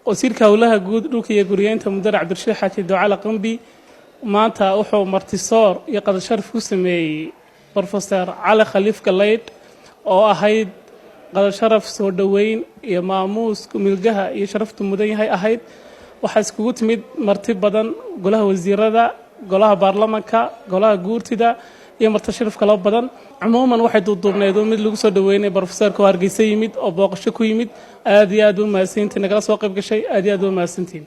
wasiirka howlaha guud dhulka iyo guriyeynta mudane cabdirashiid xaaji ducaale qambi maanta wuxuu martisoor iyo qadar sharaf ku sameeyey Professor cali khaliif galeyd oo ahayd qadar sharaf soo dhaweyn iyo maamuus milgaha iyo sharaftu mudan yahay ahayd waxa iskugu timid marti badan golaha wasiirada golaha baarlamaanka golaha guurtida iyo marti sharaf kala badan umuuman waxay duubneedo mid lagu soo dhaweynay Professorka Hargeysa yimid oo booqasho ku yimid aad iyo aad u mahadsantiin nagala soo qayb gashay aad iyo aad u mahadsantiin